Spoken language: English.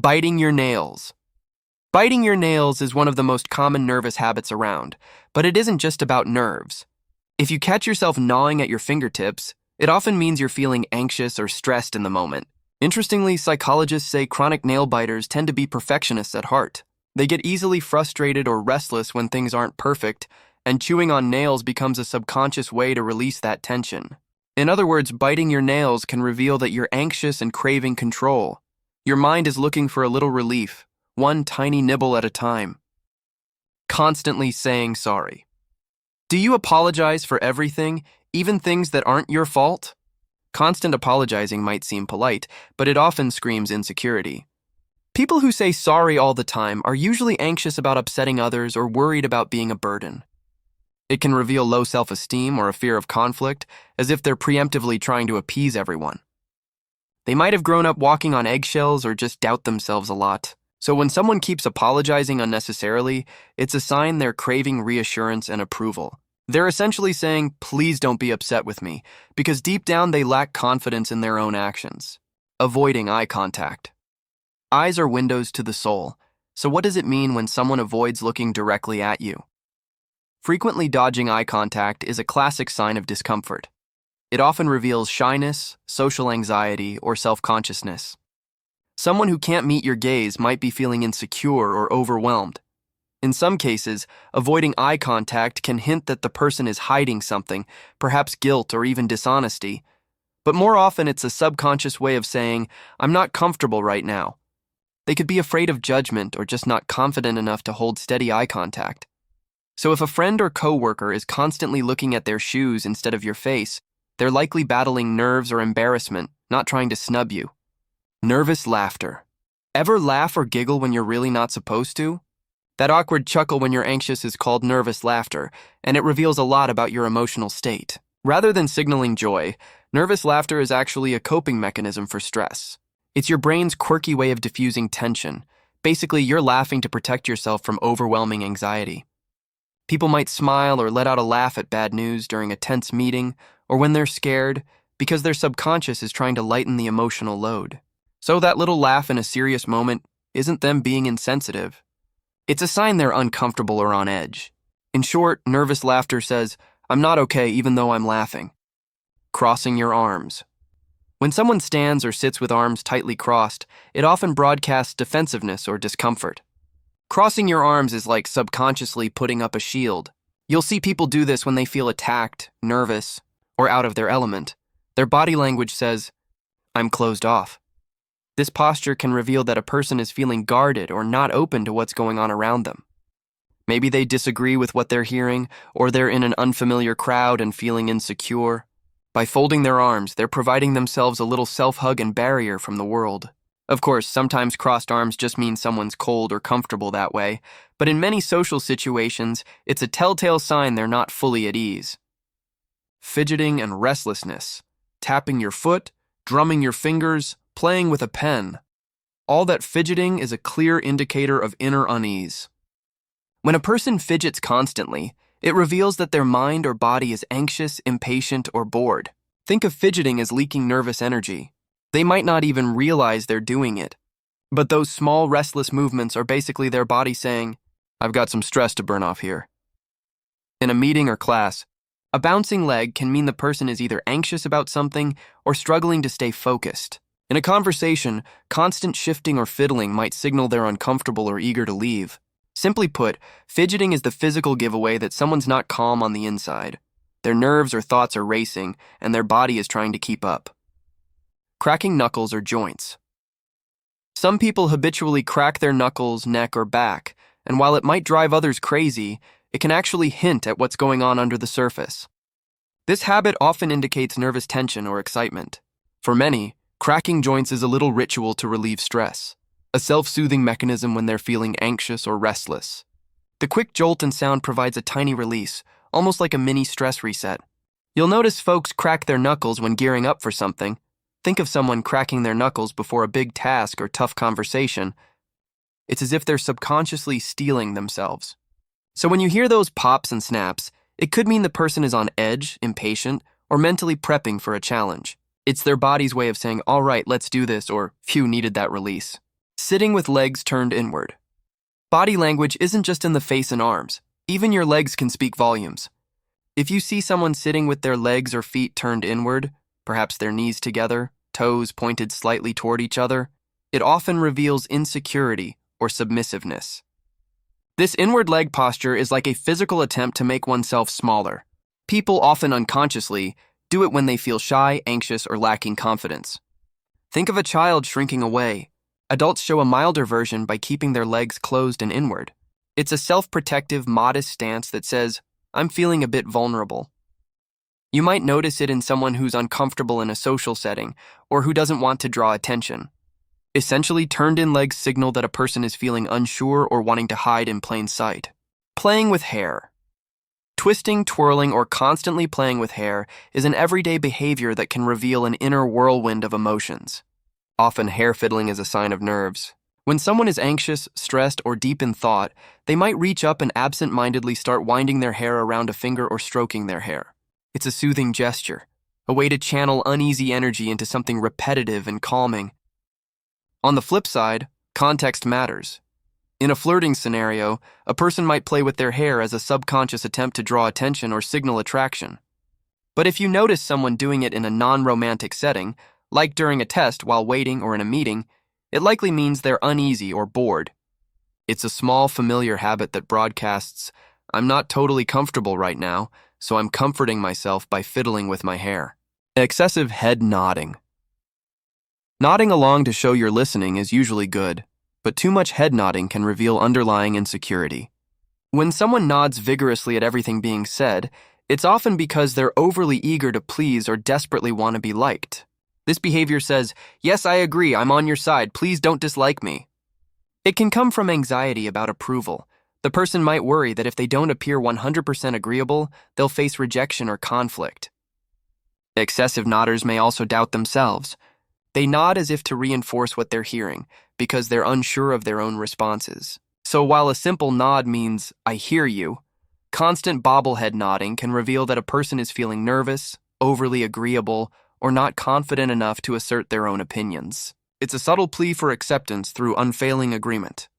Biting your nails. Biting your nails is one of the most common nervous habits around, but it isn't just about nerves. If you catch yourself gnawing at your fingertips, it often means you're feeling anxious or stressed in the moment. Interestingly, psychologists say chronic nail biters tend to be perfectionists at heart. They get easily frustrated or restless when things aren't perfect, and chewing on nails becomes a subconscious way to release that tension. In other words, biting your nails can reveal that you're anxious and craving control. Your mind is looking for a little relief, one tiny nibble at a time. Constantly saying sorry. Do you apologize for everything, even things that aren't your fault? Constant apologizing might seem polite, but it often screams insecurity. People who say sorry all the time are usually anxious about upsetting others or worried about being a burden. It can reveal low self-esteem or a fear of conflict, as if they're preemptively trying to appease everyone. They might have grown up walking on eggshells or just doubt themselves a lot. So when someone keeps apologizing unnecessarily, it's a sign they're craving reassurance and approval. They're essentially saying, please don't be upset with me, because deep down they lack confidence in their own actions. Avoiding eye contact. Eyes are windows to the soul, so what does it mean when someone avoids looking directly at you? Frequently dodging eye contact is a classic sign of discomfort. It often reveals shyness, social anxiety, or self-consciousness. Someone who can't meet your gaze might be feeling insecure or overwhelmed. In some cases, avoiding eye contact can hint that the person is hiding something, perhaps guilt or even dishonesty. But more often it's a subconscious way of saying, I'm not comfortable right now. They could be afraid of judgment or just not confident enough to hold steady eye contact. So if a friend or coworker is constantly looking at their shoes instead of your face, they're likely battling nerves or embarrassment, not trying to snub you. Nervous laughter. Ever laugh or giggle when you're really not supposed to? That awkward chuckle when you're anxious is called nervous laughter, and it reveals a lot about your emotional state. Rather than signaling joy, nervous laughter is actually a coping mechanism for stress. It's your brain's quirky way of diffusing tension. Basically, you're laughing to protect yourself from overwhelming anxiety. People might smile or let out a laugh at bad news during a tense meeting, or when they're scared, because their subconscious is trying to lighten the emotional load. So that little laugh in a serious moment isn't them being insensitive. It's a sign they're uncomfortable or on edge. In short, nervous laughter says, I'm not okay even though I'm laughing. Crossing your arms. When someone stands or sits with arms tightly crossed, it often broadcasts defensiveness or discomfort. Crossing your arms is like subconsciously putting up a shield. You'll see people do this when they feel attacked, nervous, or out of their element. Their body language says, I'm closed off. This posture can reveal that a person is feeling guarded or not open to what's going on around them. Maybe they disagree with what they're hearing, or they're in an unfamiliar crowd and feeling insecure. By folding their arms, they're providing themselves a little self-hug and barrier from the world. Of course, sometimes crossed arms just mean someone's cold or comfortable that way, but in many social situations, it's a telltale sign they're not fully at ease. Fidgeting and restlessness. Tapping your foot, drumming your fingers, playing with a pen. All that fidgeting is a clear indicator of inner unease. When a person fidgets constantly, it reveals that their mind or body is anxious, impatient, or bored. Think of fidgeting as leaking nervous energy. They might not even realize they're doing it. But those small, restless movements are basically their body saying, I've got some stress to burn off here. In a meeting or class, a bouncing leg can mean the person is either anxious about something or struggling to stay focused. In a conversation, constant shifting or fiddling might signal they're uncomfortable or eager to leave. Simply put, fidgeting is the physical giveaway that someone's not calm on the inside. Their nerves or thoughts are racing, and their body is trying to keep up. Cracking knuckles or joints. Some people habitually crack their knuckles, neck, or back, and while it might drive others crazy, it can actually hint at what's going on under the surface. This habit often indicates nervous tension or excitement. For many, cracking joints is a little ritual to relieve stress, a self-soothing mechanism when they're feeling anxious or restless. The quick jolt and sound provides a tiny release, almost like a mini stress reset. You'll notice folks crack their knuckles when gearing up for something. Think of someone cracking their knuckles before a big task or tough conversation. It's as if they're subconsciously steeling themselves. So when you hear those pops and snaps, it could mean the person is on edge, impatient, or mentally prepping for a challenge. It's their body's way of saying, all right, let's do this, or phew, needed that release. Sitting with legs turned inward. Body language isn't just in the face and arms. Even your legs can speak volumes. If you see someone sitting with their legs or feet turned inward, perhaps their knees together, toes pointed slightly toward each other, it often reveals insecurity or submissiveness. This inward leg posture is like a physical attempt to make oneself smaller. People often unconsciously do it when they feel shy, anxious, or lacking confidence. Think of a child shrinking away. Adults show a milder version by keeping their legs closed and inward. It's a self-protective, modest stance that says, "I'm feeling a bit vulnerable." You might notice it in someone who's uncomfortable in a social setting or who doesn't want to draw attention. Essentially, turned-in legs signal that a person is feeling unsure or wanting to hide in plain sight. Playing with hair. Twisting, twirling, or constantly playing with hair is an everyday behavior that can reveal an inner whirlwind of emotions. Often, hair fiddling is a sign of nerves. When someone is anxious, stressed, or deep in thought, they might reach up and absent-mindedly start winding their hair around a finger or stroking their hair. It's a soothing gesture, a way to channel uneasy energy into something repetitive and calming. On the flip side, context matters. In a flirting scenario, a person might play with their hair as a subconscious attempt to draw attention or signal attraction. But if you notice someone doing it in a non-romantic setting, like during a test while waiting or in a meeting, it likely means they're uneasy or bored. It's a small, familiar habit that broadcasts, "I'm not totally comfortable right now, so I'm comforting myself by fiddling with my hair." Excessive head nodding. Nodding along to show you're listening is usually good, but too much head nodding can reveal underlying insecurity. When someone nods vigorously at everything being said, it's often because they're overly eager to please or desperately want to be liked. This behavior says, "Yes, I agree, I'm on your side, please don't dislike me." It can come from anxiety about approval. The person might worry that if they don't appear 100% agreeable, they'll face rejection or conflict. Excessive nodders may also doubt themselves. They nod as if to reinforce what they're hearing, because they're unsure of their own responses. So while a simple nod means, "I hear you," constant bobblehead nodding can reveal that a person is feeling nervous, overly agreeable, or not confident enough to assert their own opinions. It's a subtle plea for acceptance through unfailing agreement.